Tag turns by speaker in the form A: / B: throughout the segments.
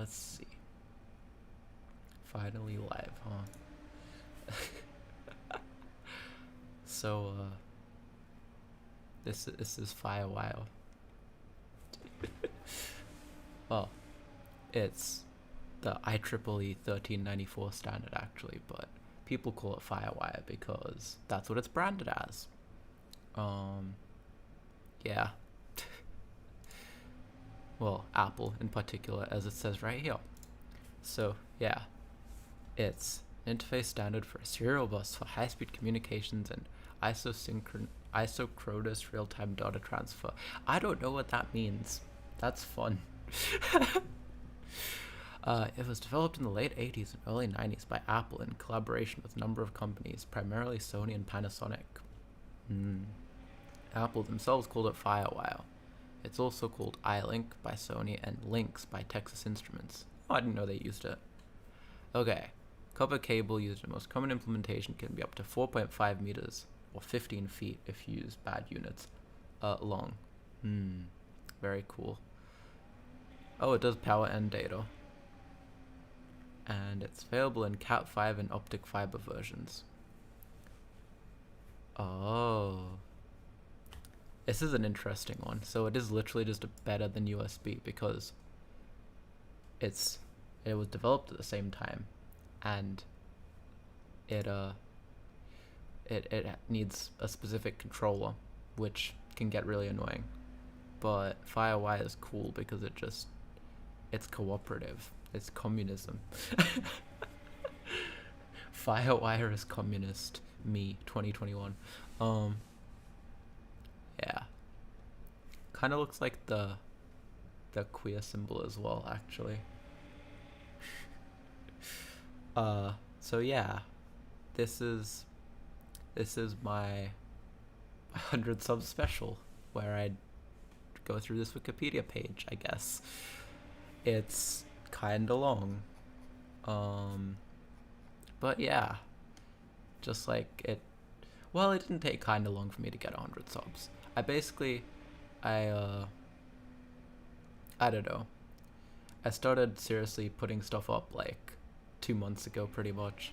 A: let's see. Finally live, huh? So, this is Firewire. Well, it's the IEEE 1394 standard actually, but people call it Firewire because that's what it's branded as. Yeah. Well, Apple in particular, as it says right here. So, yeah, it's an interface standard for a serial bus for high-speed communications and isochronous real-time data transfer. I don't know what that means. That's fun. It was developed in the late 80s and early 90s by Apple in collaboration with a number of companies, primarily Sony and Panasonic. Apple themselves called it Firewire. It's also called iLink by Sony and Lynx by Texas Instruments. Oh, I didn't know they used it. Okay, copper cable used in most common implementation can be up to 4.5 meters, or 15 feet if you use bad units, long. Very cool. Oh, it does power and data. And it's available in Cat5 and optic fiber versions. Oh. This is an interesting one. So it is literally just better than USB because it was developed at the same time, and it needs a specific controller, which can get really annoying. But Firewire is cool because it's cooperative. It's communism. Firewire is communist. Me, 2021. Yeah. Kind of looks like the queer symbol as well, actually. So yeah, this is my 100 sub special where I go through this Wikipedia page, I guess. It's kinda long. But yeah, just like it didn't take kinda long for me to get 100 subs. I don't know. I started seriously putting stuff up like 2 months ago pretty much,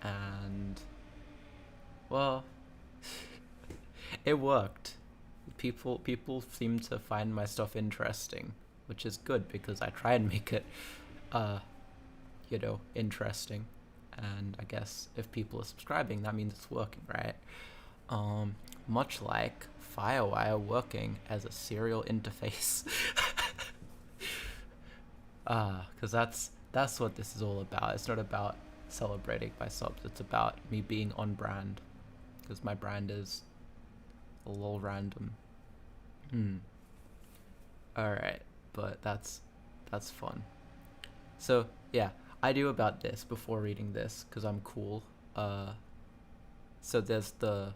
A: and well, it worked. People seem to find my stuff interesting, which is good because I try and make it interesting, and I guess if people are subscribing, that means it's working, right? Much like Firewire working as a serial interface. Because that's what this is all about. It's not about celebrating my subs, it's about me being on brand, because my brand is a little random. Alright, but that's fun. So yeah, I do about this before reading this because I'm cool. So there's the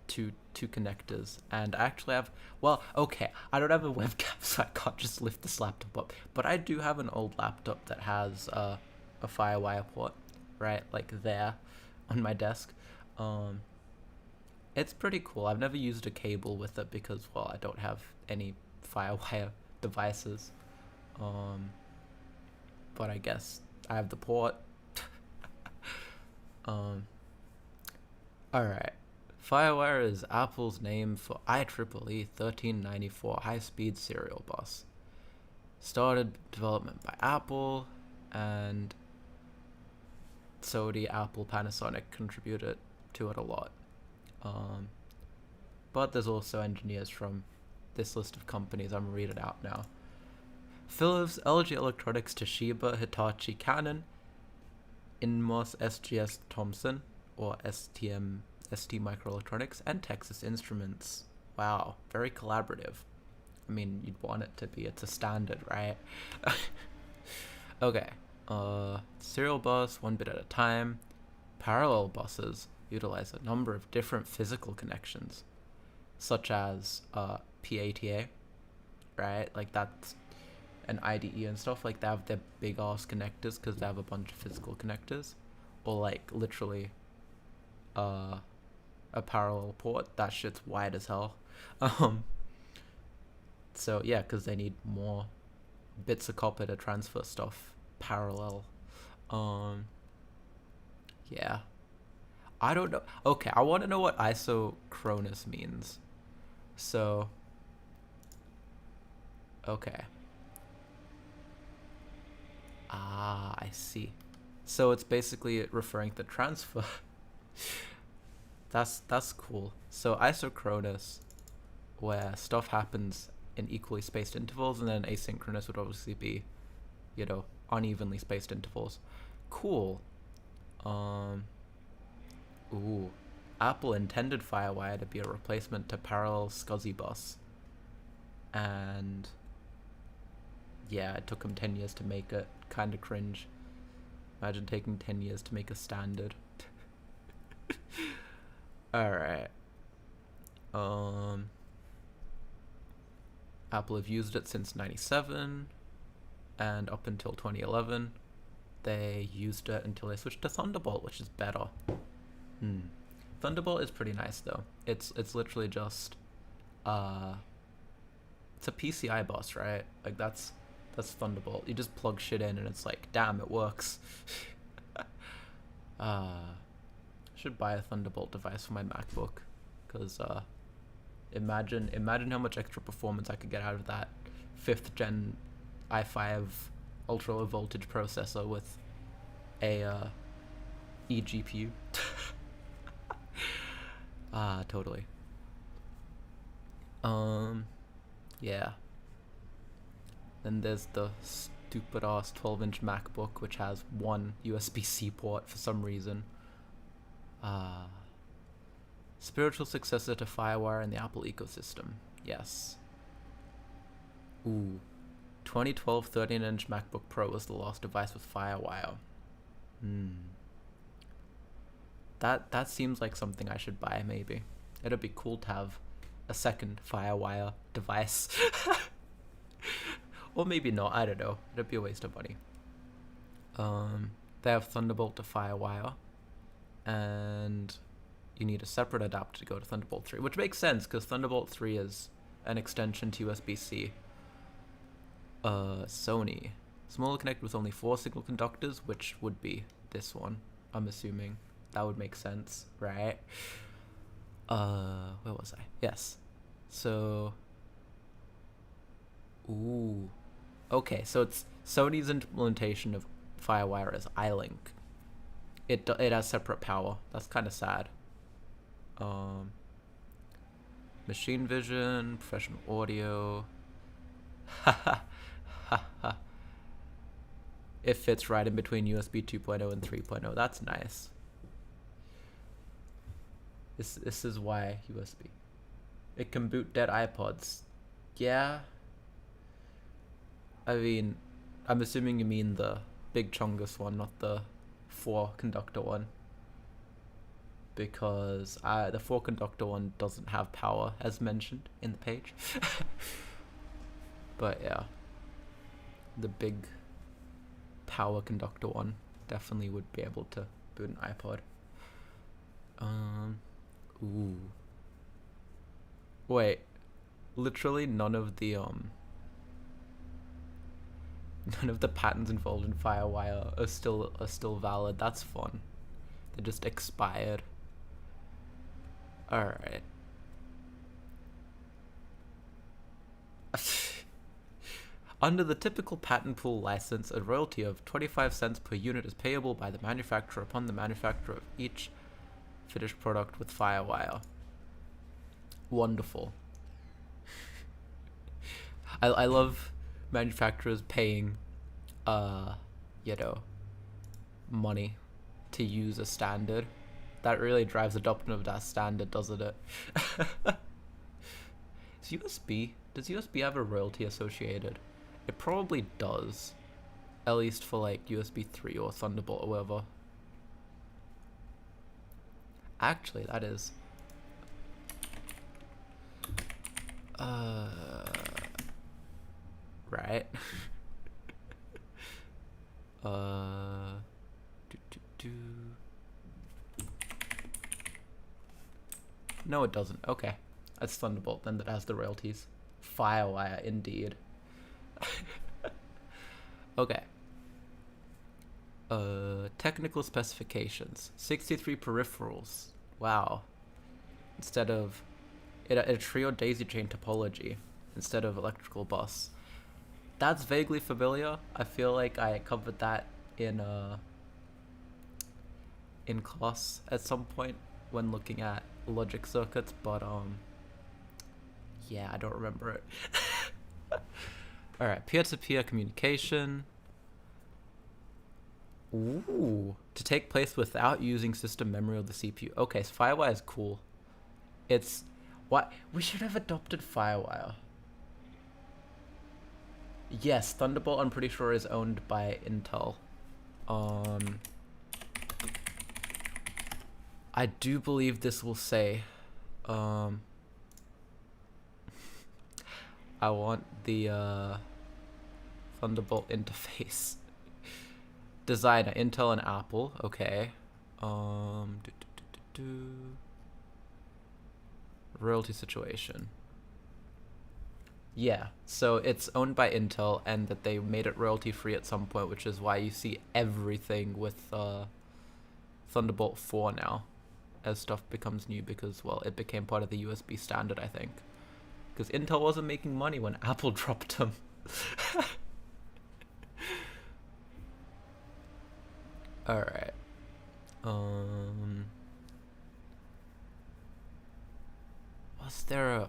A: two connectors, and I actually have, well, okay, I don't have a webcam, so I can't just lift this laptop up, but I do have an old laptop that has a Firewire port right like there on my desk. It's pretty cool. I've never used a cable with it because, well, I don't have any Firewire devices, but I guess I have the port. Alright. Firewire is Apple's name for IEEE 1394 high-speed serial bus. Started development by Apple, and Sony, Apple, Panasonic contributed to it a lot. But there's also engineers from this list of companies. I'm gonna read it out now. Philips, LG Electronics, Toshiba, Hitachi, Canon, Inmos, SGS Thomson, or ST Microelectronics, and Texas Instruments. Wow, very collaborative. I mean, you'd want it to be. It's a standard, right? Okay. Serial bus, 1 bit at a time. Parallel buses utilize a number of different physical connections, such as PATA, right? Like that's an IDE and stuff. Like they have their big ass connectors because they have a bunch of physical connectors, or like literally a parallel port. That shit's wide as hell. So yeah, because they need more bits a copy to transfer stuff parallel. Yeah. I don't know. Okay, I want to know what isochronous means. So, okay. Ah, I see. So it's basically referring to transfer. That's cool. So isochronous, where stuff happens in equally spaced intervals, and then asynchronous would obviously be, you know, unevenly spaced intervals. Cool. Ooh. Apple intended Firewire to be a replacement to parallel SCSI bus. And yeah, it took them 10 years to make it. Kind of cringe. Imagine taking 10 years to make a standard. Alright. Apple have used it since 97, and up until 2011 they used it until they switched to Thunderbolt, which is better. Thunderbolt is pretty nice though. It's literally just it's a PCI bus, right? Like that's Thunderbolt. You just plug shit in and it's like, damn, it works. Should buy a Thunderbolt device for my MacBook, because imagine how much extra performance I could get out of that 5th gen i5 ultra low voltage processor with a eGPU. Totally. Yeah. Then there's the stupid ass 12-inch MacBook, which has one USB-C port for some reason. Spiritual successor to Firewire in the Apple ecosystem. Yes. Ooh. 2012 13-inch MacBook Pro was the last device with Firewire. That seems like something I should buy, maybe. It'd be cool to have a second Firewire device. Or maybe not, I don't know. It'd be a waste of money. They have Thunderbolt to Firewire, and you need a separate adapter to go to Thunderbolt 3, which makes sense because Thunderbolt 3 is an extension to USB-C. Sony. Smaller connector with only 4 signal conductors, which would be this one, I'm assuming. That would make sense, right? Where was I? Yes. So, ooh. Okay, so it's Sony's implementation of Firewire as iLink. It has separate power. That's kind of sad. Machine vision, professional audio. It fits right in between USB 2.0 and 3.0. That's nice. This is why USB. It can boot dead iPods. Yeah. I mean, I'm assuming you mean the big chungus one, not the 4 conductor one. Because the 4 conductor one doesn't have power, as mentioned in the page. But yeah, the big power conductor one definitely would be able to boot an iPod. Ooh. Wait, literally none of the patents involved in Firewire are still valid. That's fun. They just expired. Alright. Under the typical patent pool license, a royalty of 25 cents per unit is payable by the manufacturer upon the manufacture of each finished product with Firewire. Wonderful. I love manufacturers paying, money to use a standard. That really drives adoption of that standard, doesn't it? Does USB have a royalty associated? It probably does. At least for like USB 3 or Thunderbolt or whatever. Actually, that is... right. No, it doesn't. Okay. That's Thunderbolt then that has the royalties. Firewire, indeed. Okay. Technical specifications. 63 peripherals. Wow. Instead of a trio daisy chain topology instead of electrical bus. That's vaguely familiar. I feel like I covered that in class at some point when looking at logic circuits, but yeah, I don't remember it. All right, peer-to-peer communication. Ooh, to take place without using system memory or the CPU. Okay, so Firewire is cool. It's what we should have adopted Firewire. Yes, Thunderbolt I'm pretty sure is owned by Intel. I do believe this will say I want the Thunderbolt interface. Designer, Intel and Apple. Okay. Royalty situation. Yeah, so it's owned by Intel, and that they made it royalty free at some point, which is why you see everything with Thunderbolt 4 now, as stuff becomes new, because, well, it became part of the USB standard, I think. Because Intel wasn't making money when Apple dropped them. Alright. Was there a...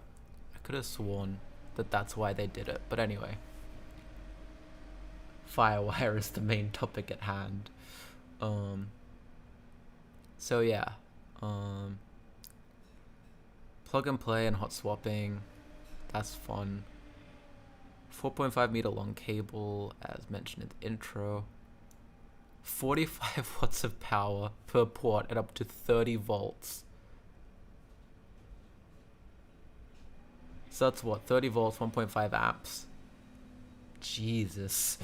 A: I could have sworn that that's why they did it, but anyway. Firewire is the main topic at hand. So yeah. Plug and play and hot swapping. That's fun. 4.5 meter long cable, as mentioned in the intro. 45 watts of power per port at up to 30 volts. So that's what, 30 volts, 1.5 amps. Jesus.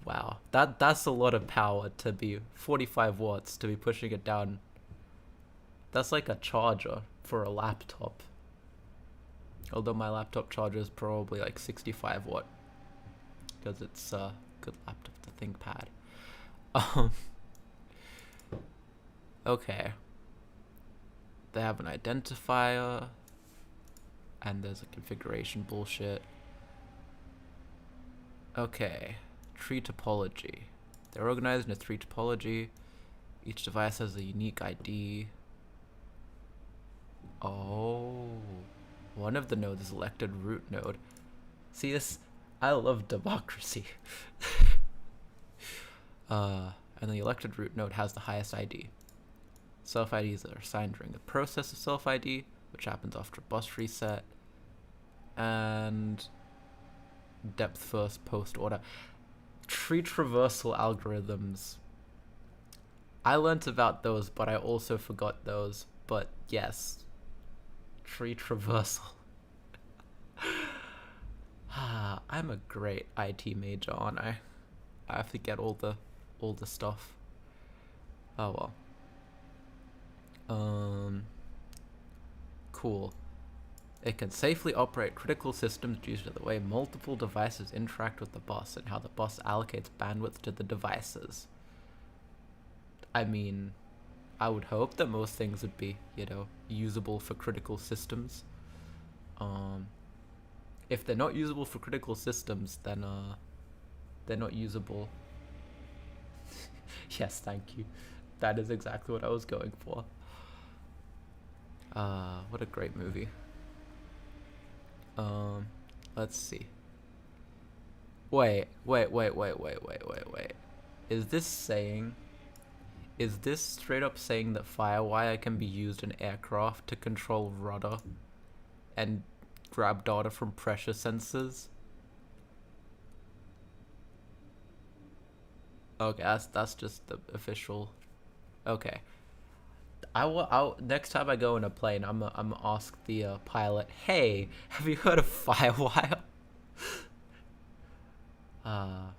A: Wow, that's a lot of power to be 45 watts to be pushing it down. That's like a charger for a laptop. Although my laptop charger is probably like 65 watt. Because it's a good laptop, the ThinkPad. Okay. They have an identifier. And there's a configuration bullshit. Okay. Tree topology. They're organized in a tree topology. Each device has a unique ID. Oh. One of the nodes is elected root node. See this? I love democracy. And the elected root node has the highest ID. Self IDs are assigned during the process of self ID, which happens after bus reset. And depth first post order. Tree traversal algorithms. I learnt about those, but I also forgot those. But yes. Tree traversal. I'm a great IT major, aren't I? I have to get all the stuff. Oh well. Cool. It can safely operate critical systems due to the way multiple devices interact with the bus and how the bus allocates bandwidth to the devices. I mean, I would hope that most things would be, usable for critical systems. If they're not usable for critical systems, then they're not usable. Yes, thank you. That is exactly what I was going for. What a great movie. Let's see. Wait. Is this straight up saying that Firewire can be used in aircraft to control rudder and grab data from pressure sensors? Okay, that's just the official. Okay. I'll next time I go in a plane, I'm ask the pilot, hey, have you heard of Firewire? I'll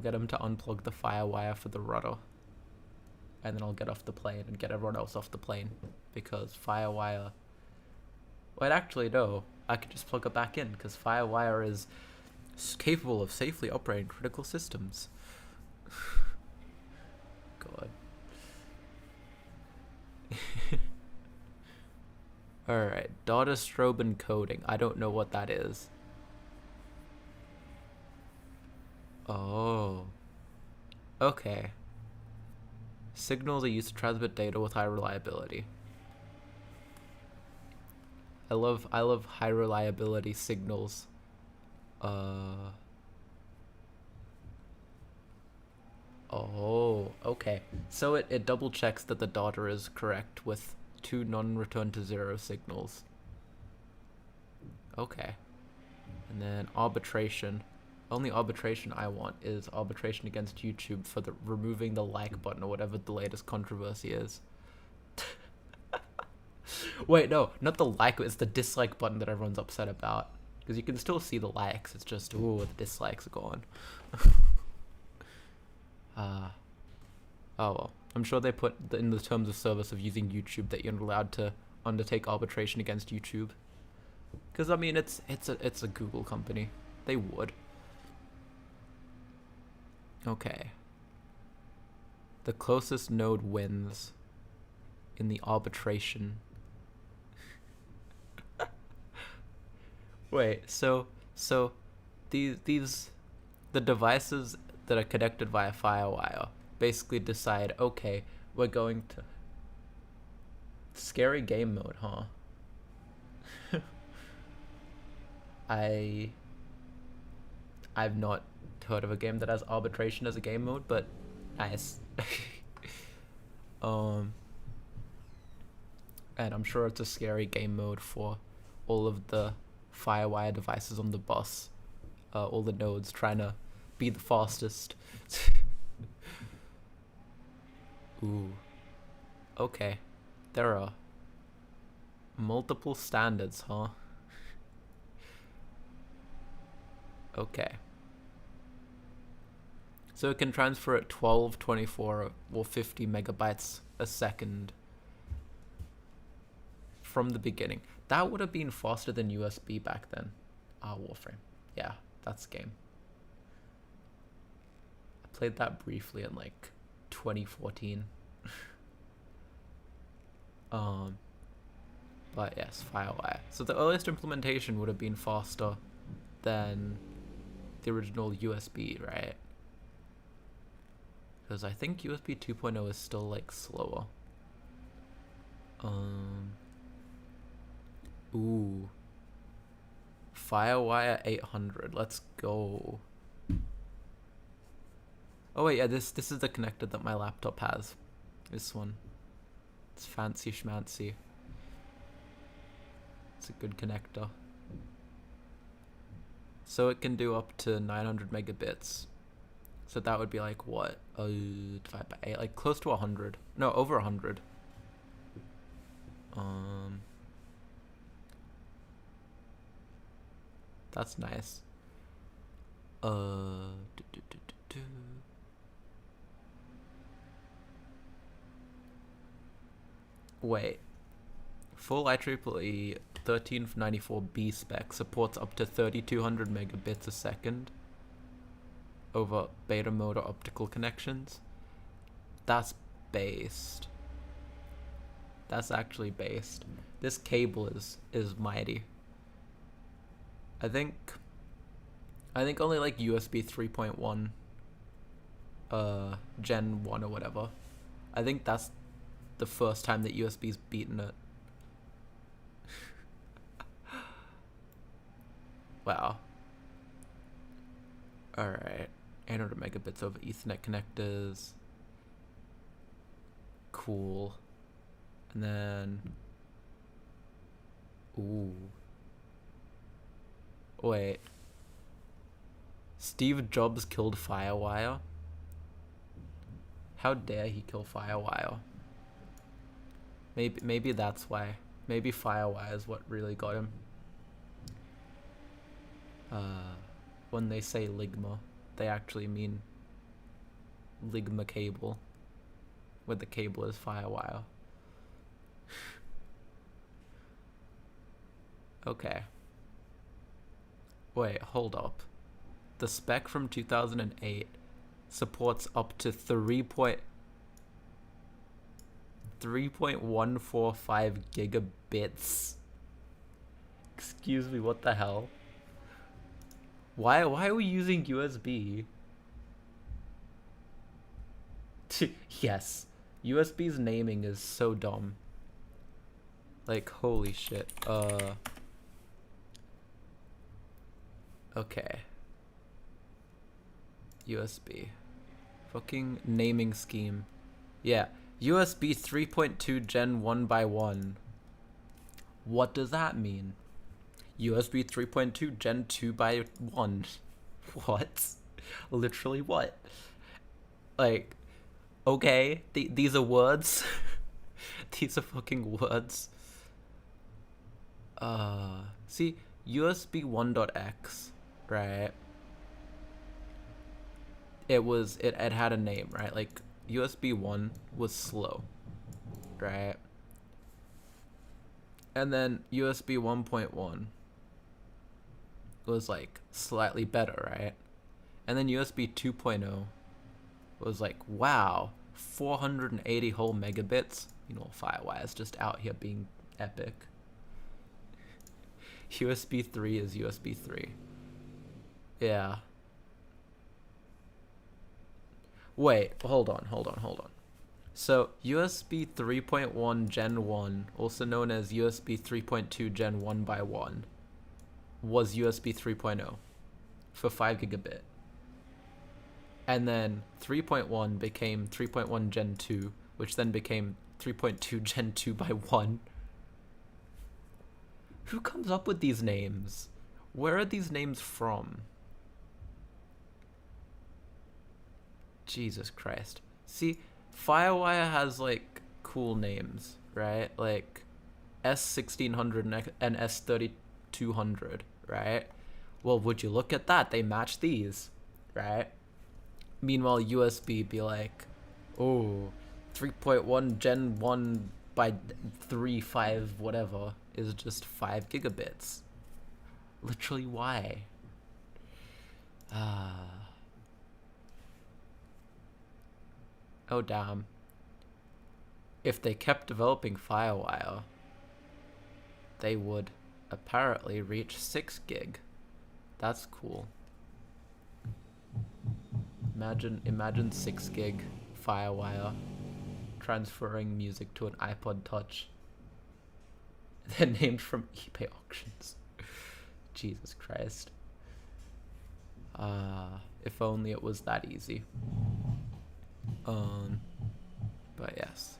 A: get him to unplug the Firewire for the rudder, and then I'll get off the plane and get everyone else off the plane, because Firewire. Wait, actually no. I could just plug it back in because Firewire is capable of safely operating critical systems. God. Alright, data strobe encoding. I don't know what that is. Oh. Okay. Signals are used to transmit data with high reliability. I love high reliability signals. Oh, okay. So it double checks that the data is correct with 2 non-return to 0 signals. Okay. And then arbitration. Only arbitration I want is arbitration against YouTube for the removing the like button or whatever the latest controversy is. Wait, no, not the like, it's the dislike button that everyone's upset about. Because you can still see the likes, it's just, ooh, the dislikes are gone. Oh well. I'm sure they put in the terms of service of using YouTube that you're not allowed to undertake arbitration against YouTube. Because, I mean, it's a Google company. They would. Okay. The closest node wins in the arbitration. Wait, so these the devices that are connected via Firewire basically decide, okay, we're going to scary game mode, huh? I've not heard of a game that has arbitration as a game mode, but nice. And I'm sure it's a scary game mode for all of the Firewire devices on the bus, all the nodes trying to be the fastest. Ooh. Okay. There are multiple standards, huh? Okay. So it can transfer at 12, 24, or 50 megabytes a second from the beginning. That would have been faster than USB back then. Warframe. Yeah, that's the game. I played that briefly in like 2014. But yes, Firewire. So the earliest implementation would have been faster than the original USB, right? Because I think USB 2.0 is still like slower. Ooh. Firewire 800. Let's go. Oh wait, yeah, this is the connector that my laptop has. This one. It's fancy schmancy. It's a good connector. So it can do up to 900 megabits. So that would be like what? Divided by 8, like close to 100. No, over 100. That's nice. Wait. Full IEEE 1394B spec supports up to 3200 megabits a second over beta mode or optical connections. That's based. That's actually based. This cable is mighty. I think only like USB 3.1 Gen 1 or whatever. I think that's the first time that USB's beaten it. Wow. Alright. 800 megabits over Ethernet connectors. Cool. And then... Ooh. Wait. Steve Jobs killed Firewire? How dare he kill Firewire? Maybe that's why. Maybe Firewire is what really got him. When they say Ligma, they actually mean Ligma cable, where the cable is Firewire. Okay. Wait, hold up. The spec from 2008 supports up to 3.145 gigabits. Excuse me, what the hell? Why are we using USB? Yes. USB's naming is so dumb. Like, holy shit. Okay. USB. Fucking naming scheme. Yeah. USB 3.2 Gen 1 by 1. What does that mean? USB 3.2 Gen 2 by 1. What? Literally what? Like, okay, these are words. These are fucking words. See, USB 1.x, right? It had a name, right? Like, USB 1 was slow, right? And then USB 1.1 was like slightly better, right? And then USB 2.0 was like, wow, 480 whole megabits. You know, Firewire's just out here being epic. USB 3 is USB 3. Yeah. Wait, hold on. So, USB 3.1 Gen 1, also known as USB 3.2 Gen 1 by 1, was USB 3.0 for 5 gigabit. And then 3.1 became 3.1 Gen 2, which then became 3.2 Gen 2 by 1. Who comes up with these names? Where are these names from? Jesus Christ. See, Firewire has, like, cool names, right? Like, S1600 and S3200, right? Well, would you look at that? They match these, right? Meanwhile, USB be like, oh, 3.1 Gen 1 by 3, 5, whatever, is just 5 gigabits. Literally, why? Oh, damn. If they kept developing Firewire, they would apparently reach 6 gig. That's cool. Imagine 6 gig Firewire transferring music to an iPod Touch. They're named from eBay auctions. Jesus Christ. If only it was that easy. But yes.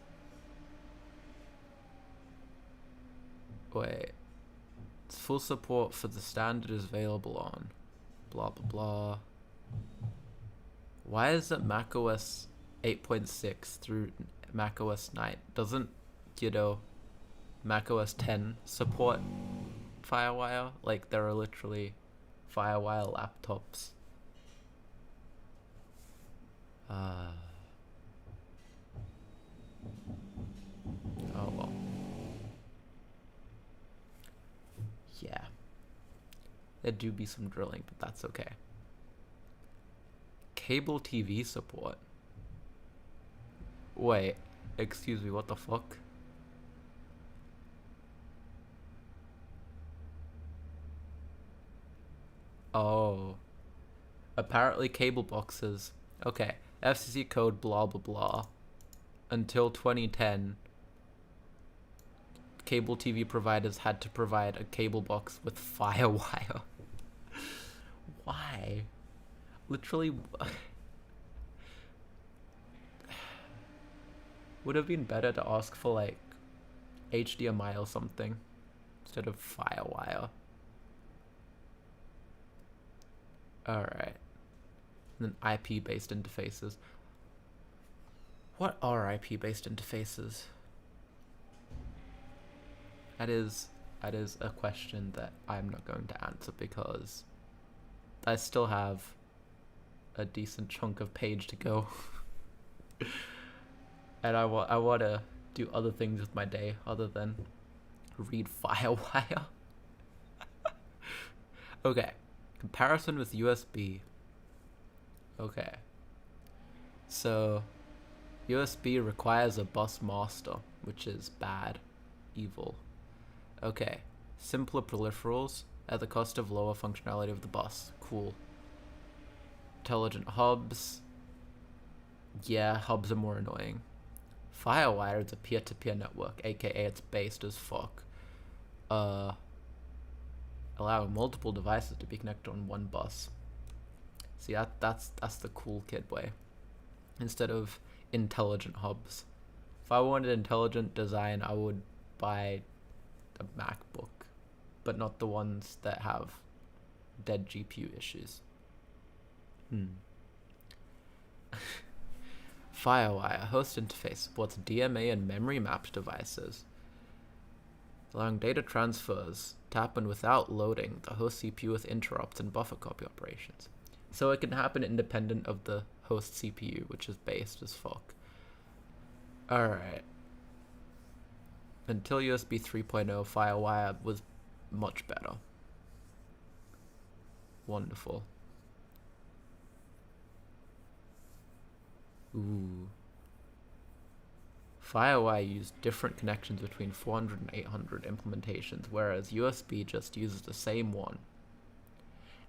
A: Wait. Full support for the standard is available on blah blah blah. Why is it macOS 8.6 through macOS 9? Doesn't, macOS 10 support Firewire? Like, there are literally Firewire laptops. Oh well. Yeah. There do be some drilling, but that's okay. Cable TV support. Wait, excuse me, what the fuck? Oh. Apparently cable boxes. Okay. FCC code blah blah blah. Until 2010, cable TV providers had to provide a cable box with Firewire. Why? Literally, would have been better to ask for, like, HDMI or something instead of Firewire. Alright. And then IP-based interfaces. What are IP-based interfaces? That is a question that I'm not going to answer because I still have a decent chunk of page to go. And I want to do other things with my day other than read Firewire. Okay. Comparison with USB. Okay. So, USB requires a bus master, which is bad. Evil. Okay. Simpler peripherals at the cost of lower functionality of the bus. Cool. Intelligent hubs. Yeah, hubs are more annoying. Firewire is a peer-to-peer network, aka it's based as fuck. Allowing multiple devices to be connected on one bus. See, that's the cool kid way. Instead of intelligent hubs. If I wanted intelligent design, I would buy a MacBook, but not the ones that have dead GPU issues. Firewire host interface supports DMA and memory mapped devices, allowing data transfers to happen without loading the host CPU with interrupts and buffer copy operations. So it can happen independent of the host CPU, which is based as fuck. Alright. Until USB 3.0, Firewire was much better. Wonderful. Ooh. Firewire used different connections between 400 and 800 implementations, whereas USB just uses the same one.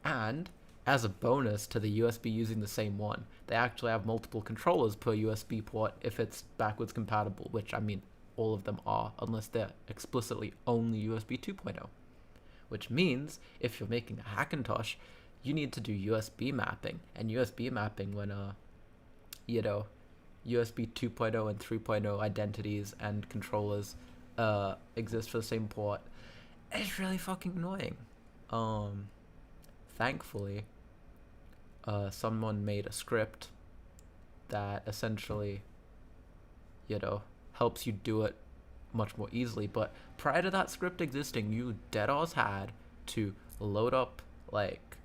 A: And, as a bonus to the USB using the same one, they actually have multiple controllers per USB port if it's backwards compatible, which, I mean, all of them are, unless they're explicitly only USB 2.0. Which means, if you're making a Hackintosh, you need to do USB mapping, and USB mapping when, USB 2.0 and 3.0 identities and controllers exist for the same port, it's really fucking annoying. Thankfully, someone made a script that essentially, helps you do it much more easily. But prior to that script existing, you deadass had to load up like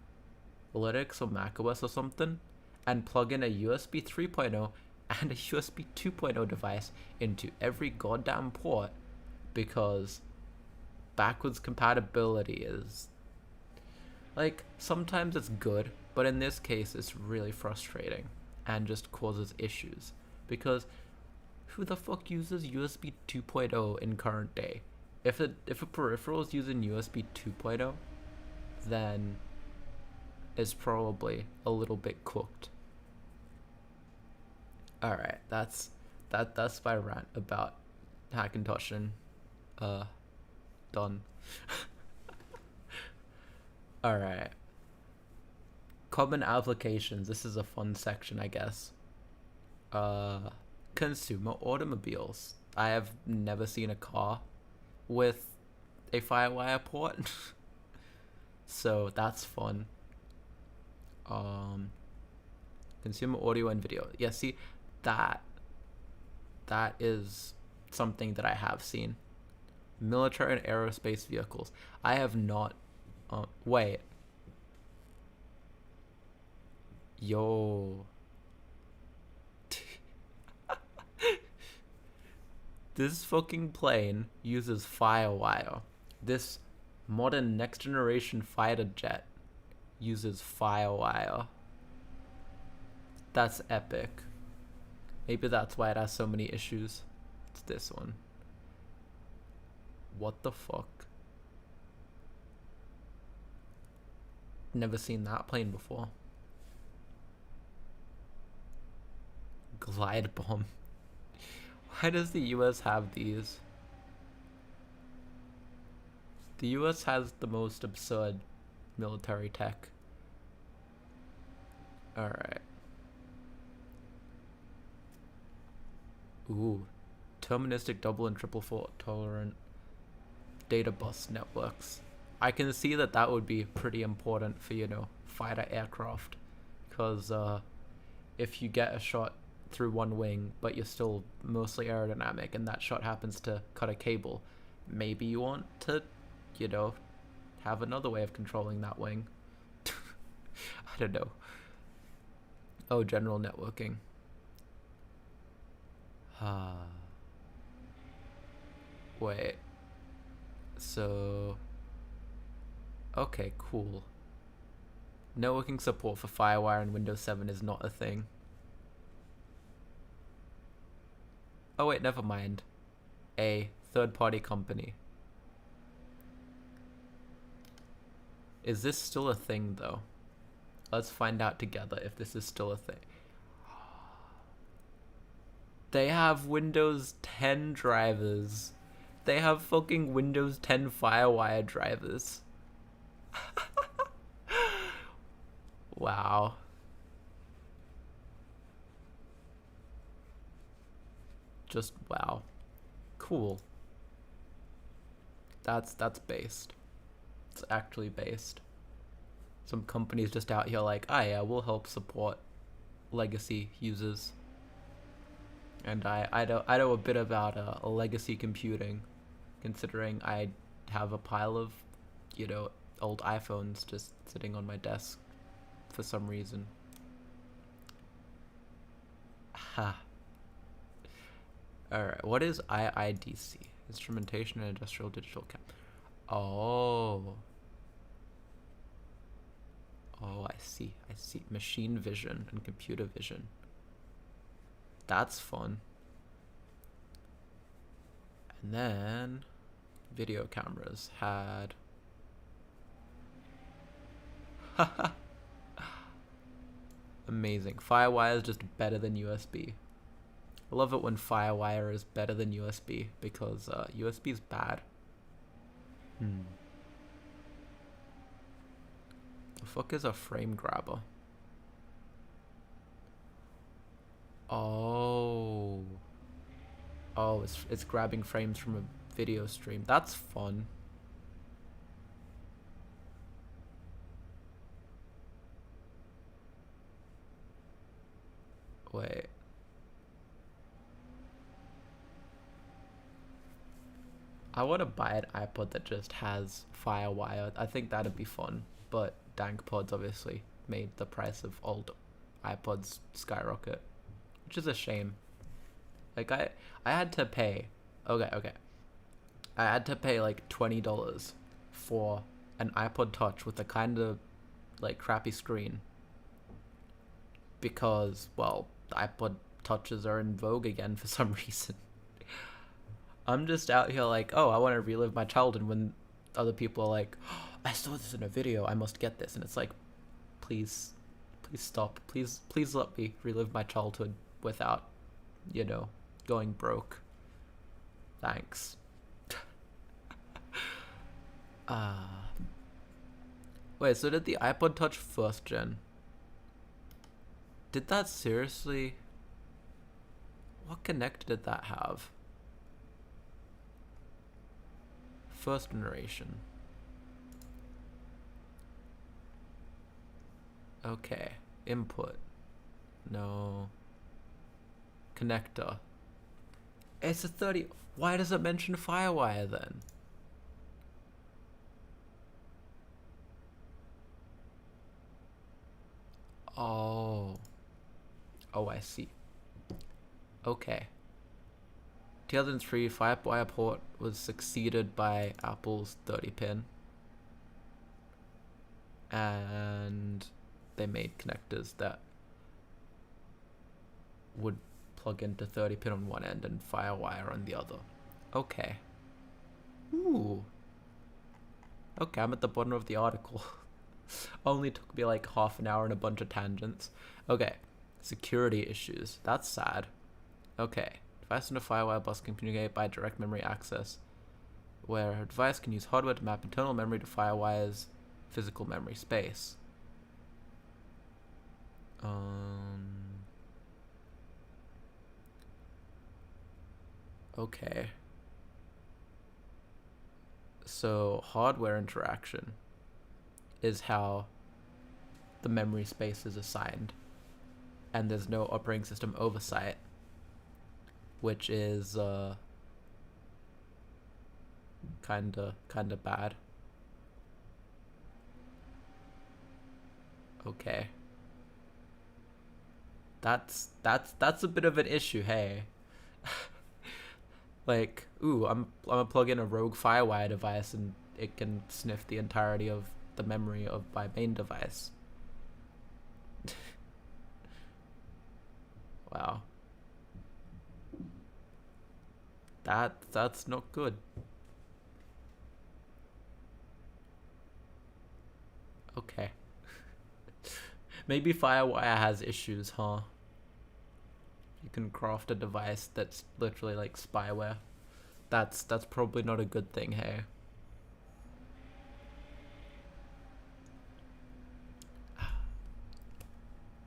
A: Linux or macOS or something and plug in a USB 3.0 and a USB 2.0 device into every goddamn port, because backwards compatibility is like, sometimes it's good, but in this case it's really frustrating and just causes issues, because who the fuck uses USB 2.0 in current day? If a peripheral is using USB 2.0, then it's probably a little bit cooked. Alright, that's my rant about Hackintosh and done. Alright. Common applications. This is a fun section, I guess. Consumer automobiles. I have never seen a car with a Firewire port. So that's fun. Consumer audio and video. Yeah, see, that is something that I have seen. Military and aerospace vehicles. I have not. Wait. Yo. This fucking plane uses Firewire. This modern next generation fighter jet uses Firewire. That's epic. Maybe that's why it has so many issues. It's this one. What the fuck? Never seen that plane before. Glide bomb. Why does the US have these? The US has the most absurd military tech. Alright. Ooh. Deterministic double and triple fault tolerant data bus networks. I can see that would be pretty important for, fighter aircraft. Because if you get a shot through one wing, but you're still mostly aerodynamic, and that shot happens to cut a cable, maybe you want to, have another way of controlling that wing. I don't know. Oh, general networking. Wait. So... Okay, cool. Networking support for Firewire and Windows 7 is not a thing. Oh wait, never mind. A third-party company. Is this still a thing though? Let's find out together if this is still a thing. They have Windows 10 drivers. They have fucking Windows 10 Firewire drivers. Wow. Just wow. Cool. That's based. It's actually based. Some companies just out here like, ah yeah, we'll help support legacy users. And I know a bit about legacy computing, considering I have a pile of, you know, old iPhones just sitting on my desk for some reason. Ha. Alright, what is IIDC? Instrumentation and Industrial Digital Cam. Oh. Oh, I see. I see. Machine vision and computer vision. That's fun. And then video cameras had amazing. Firewire is just better than USB. I love it when Firewire is better than USB because USB is bad. The fuck is a frame grabber? Oh. Oh, it's grabbing frames from a video stream. That's fun. Wait. I want to buy an iPod that just has Firewire. I think that'd be fun. But dank pods obviously made the price of old iPods skyrocket, which is a shame. Like I had to pay. Okay. I had to pay like $20 for an iPod Touch with a kind of like crappy screen because, well, the iPod Touches are in vogue again for some reason. I'm just out here like, oh, I want to relive my childhood, when other people are like, oh, I saw this in a video, I must get this. And it's like, please stop. Please let me relive my childhood without, you know, going broke. Thanks. Wait, so did the iPod Touch first gen? Did that seriously? What connector did that have? First generation. Okay. Input. No. Connector. It's a 30. Why does it mention Firewire then? Oh. Oh, I see. Okay. 2003 Firewire port was succeeded by Apple's 30-pin. And they made connectors that would plug into 30-pin on one end and Firewire on the other. Okay. Ooh. Okay, I'm at the bottom of the article. Only took me like half an hour and a bunch of tangents. Okay. Security issues. That's sad. Okay. Device on a Firewire bus can communicate by direct memory access, where a device can use hardware to map internal memory to Firewire's physical memory space. Okay. So hardware interaction is how the memory space is assigned, and there's no operating system oversight, which is kinda bad. Okay. That's a bit of an issue, hey. Like, ooh, I'm gonna plug in a rogue Firewire device and it can sniff the entirety of the memory of my main device. Wow. That's not good. Okay. Maybe Firewire has issues, huh? You can craft a device that's literally like spyware. That's probably not a good thing, hey.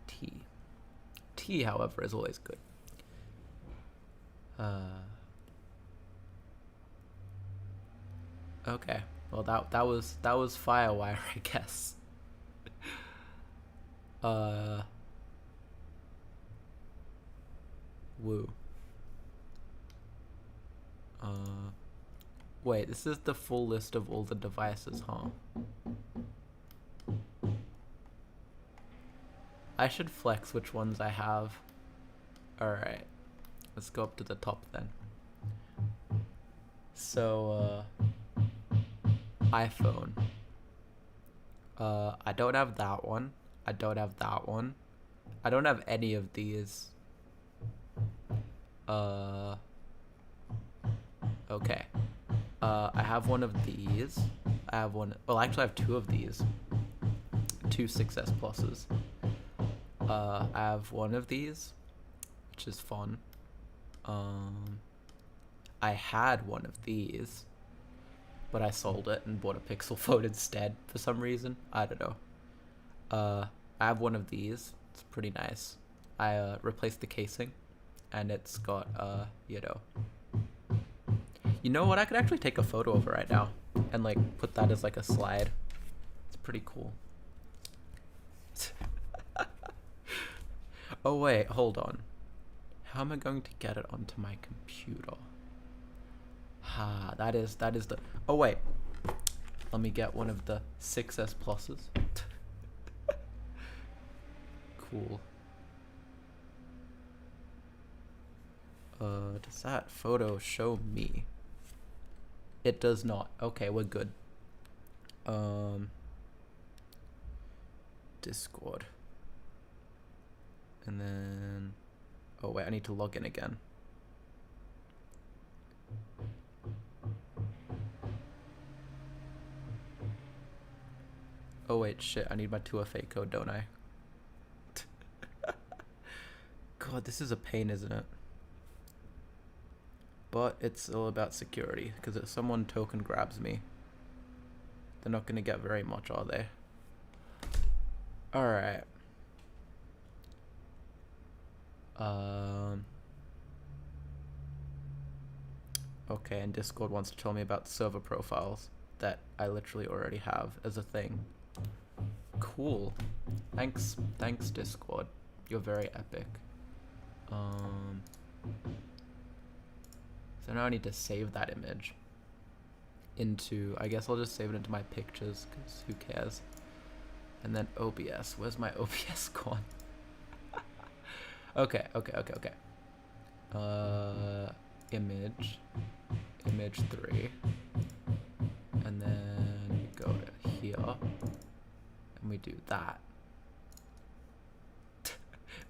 A: Tea. Tea, however, is always good. Okay. Well, that was Firewire, I guess. Woo. Wait, this is the full list of all the devices, huh? I should flex which ones I have. Alright. Let's go up to the top then. So, iPhone. I don't have that one. I don't have that one. I don't have any of these. Okay. I have one of these. I have one. Well, actually, I have two of these. Two 6S Pluses. I have one of these, which is fun. I had one of these, but I sold it and bought a Pixel phone instead for some reason. I don't know. I have one of these. It's pretty nice. I replaced the casing, and it's got you know what? I could actually take a photo of it right now and like put that as like a slide. It's pretty cool. Oh wait, hold on. How am I going to get it onto my computer? That is the. Oh wait. Let me get one of the 6S Pluses. Cool. Does that photo show me? It does not. Okay, we're good. Discord. And then, oh wait, I need to log in again. Oh wait, shit, I need my 2FA code, don't I? God, this is a pain, isn't it? But it's all about security, because if someone token grabs me, they're not gonna get very much, are they? Alright. Okay, and Discord wants to tell me about server profiles that I literally already have as a thing. Cool. Thanks, Discord. You're very epic. So now I need to save that image into, I guess I'll just save it into my pictures, because who cares? And then OBS. Where's my OBS gone? Okay. Image 3. And then we go to here. And we do that.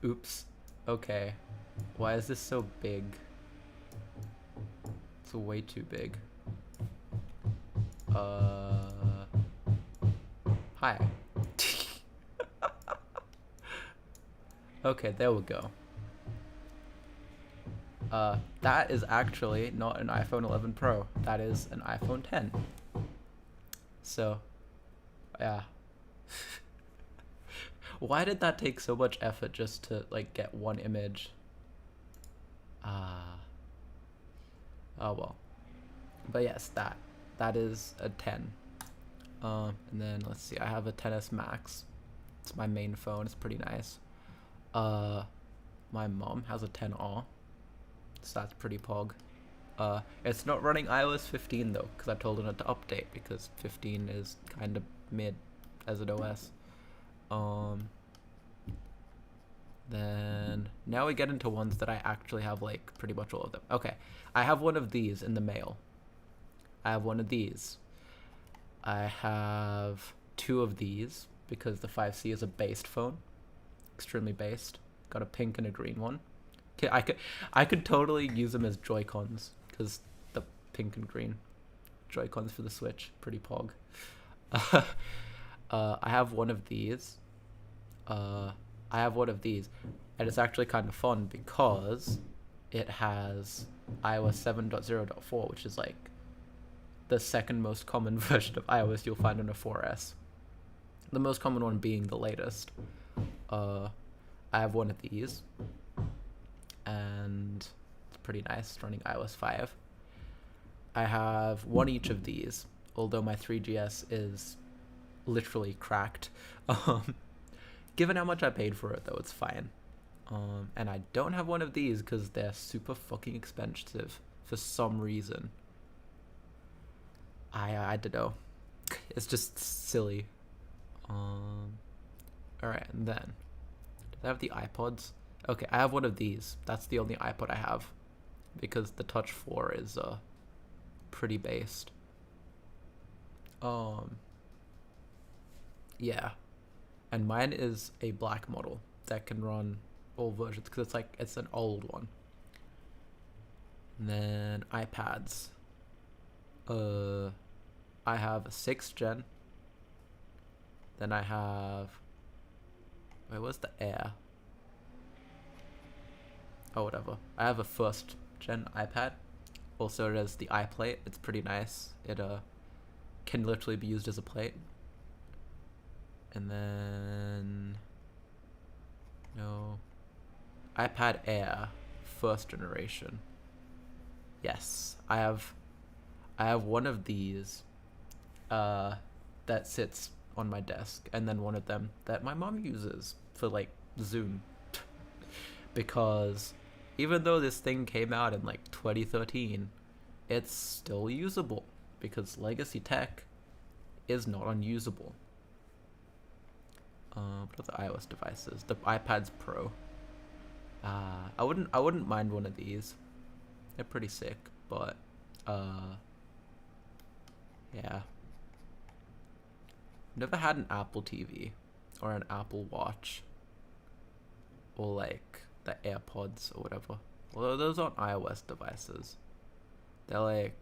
A: Oops. Okay. Why is this so big? It's way too big. Hi. Okay, there we go. That is actually not an iPhone 11 Pro. That is an iPhone 10. So, yeah. Why did that take so much effort just to, like, get one image? Oh well. But yes, that is a 10. And then let's see, I have a 10s Max. It's my main phone. It's pretty nice. My mom has a 10R, so that's pretty pog. It's not running iOS 15 though, because I told her not to update because 15 is kind of mid as an OS. Then now we get into ones that I actually have, like pretty much all of them. Okay, I have one of these in the mail. I have one of these. I have two of these because the 5C is a based phone, extremely based. Got a pink and a green one. I could totally use them as Joy-Cons because the pink and green Joy-Cons for the Switch, pretty pog. I have one of these. I have one of these, and it's actually kind of fun because it has iOS 7.0.4, which is like the second most common version of iOS you'll find on a 4S. The most common one being the latest. I have one of these, and it's pretty nice. It's running iOS 5. I have one each of these, although my 3GS is literally cracked. Given how much I paid for it, though, it's fine. And I don't have one of these because they're super fucking expensive for some reason. I don't know. It's just silly. Alright, and then do I have the Ipods? Okay, I have one of these. That's the only iPod I have because the Touch 4 is pretty based. Yeah. And mine is a black model that can run all versions because it's an old one. And then iPads. I have a 6th gen. Then I have... Wait, what's the Air? Oh, whatever. I have a 1st gen iPad. Also, there's the iPlate. It's pretty nice. It can literally be used as a plate. And then... No. iPad Air. 1st generation. Yes. I have one of these that sits on my desk, and then one of them that my mom uses for like Zoom. Because even though this thing came out in like 2013, it's still usable because legacy tech is not unusable. What are the iOS devices? The iPads Pro. I wouldn't mind one of these. They're pretty sick, but yeah. Never had an Apple TV or an Apple Watch or like the AirPods or whatever. Although those aren't iOS devices. They're like...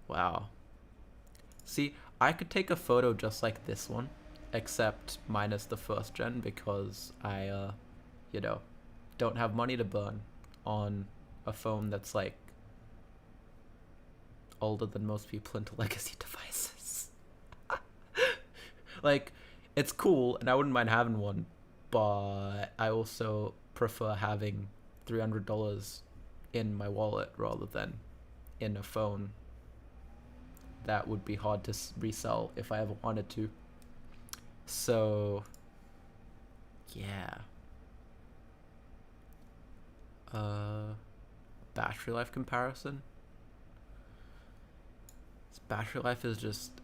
A: Wow. See, I could take a photo just like this one, except minus the 1st gen because I, don't have money to burn on a phone that's like older than most people into legacy devices. Like, it's cool and I wouldn't mind having one, but I also prefer having $300 in my wallet rather than in a phone that would be hard to resell if I ever wanted to. So yeah. Battery life comparison. This battery life is just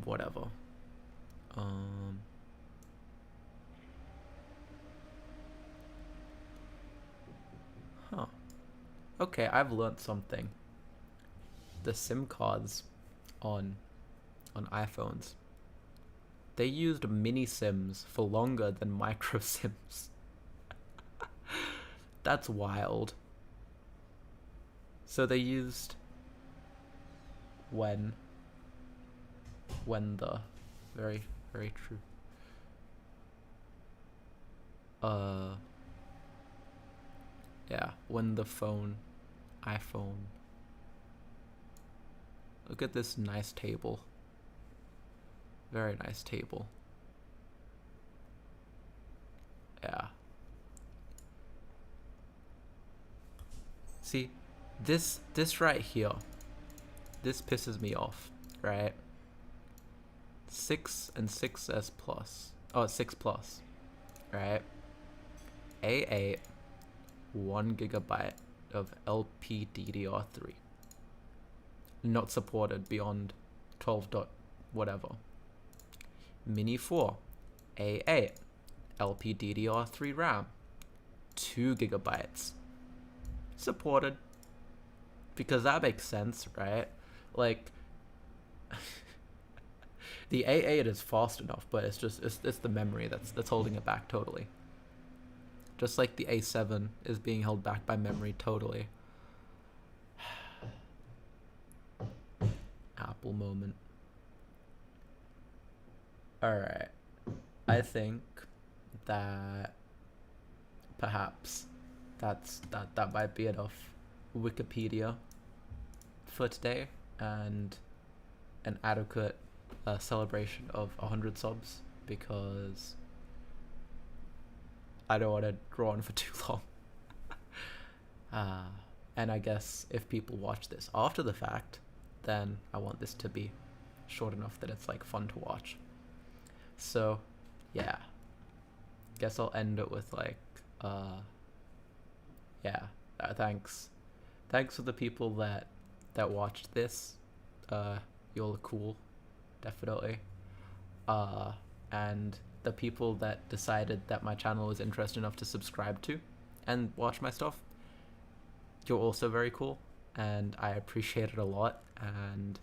A: whatever. Huh. Okay, I've learned something. The SIM cards on iPhones, they used mini SIMs for longer than micro SIMs. That's wild. So they used when the very, very true. Yeah, when the iPhone. Look at this nice table. Very nice table. Yeah. See, this right here, this pisses me off, right? 6 and 6S Plus. Oh, 6 Plus, right? A8, 1 GB of LPDDR3. Not supported beyond 12 dot whatever. Mini 4, A8, LPDDR3 RAM, 2 GB. Supported. Because that makes sense, right? Like, the A8 is fast enough, but it's the memory that's holding it back totally. Just like the A7 is being held back by memory totally. Apple moment. Alright. I think that perhaps that might be enough Wikipedia for today, and an adequate celebration of 100 subs, because I don't want to draw on for too long. And I guess if people watch this after the fact, then I want this to be short enough that it's like fun to watch. So yeah, guess I'll end it with like thanks for the people that watched this. You're cool, definitely. And the people that decided that my channel was interesting enough to subscribe to and watch my stuff, you're also very cool, and I appreciate it a lot. And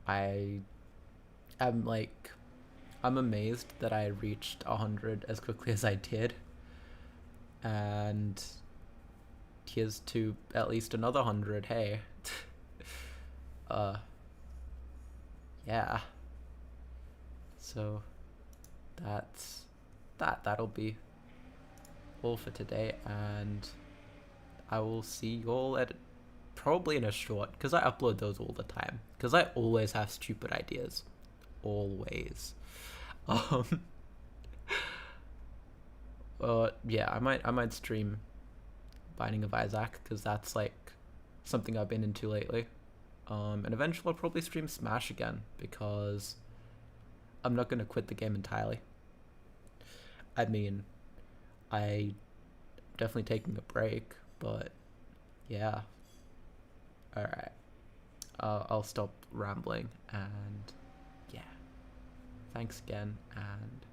A: I'm amazed that I reached 100 as quickly as I did, and here's to at least another 100. Hey. Yeah. So that'll be all for today, and I will see you all at probably in a short, because I upload those all the time, because I always have stupid ideas, always. Yeah, I might stream Binding of Isaac, because that's like something I've been into lately. And eventually I'll probably stream Smash again, because I'm not going to quit the game entirely. I mean, I definitely taking a break, but yeah. Alright. I'll stop rambling, and yeah. Thanks again, and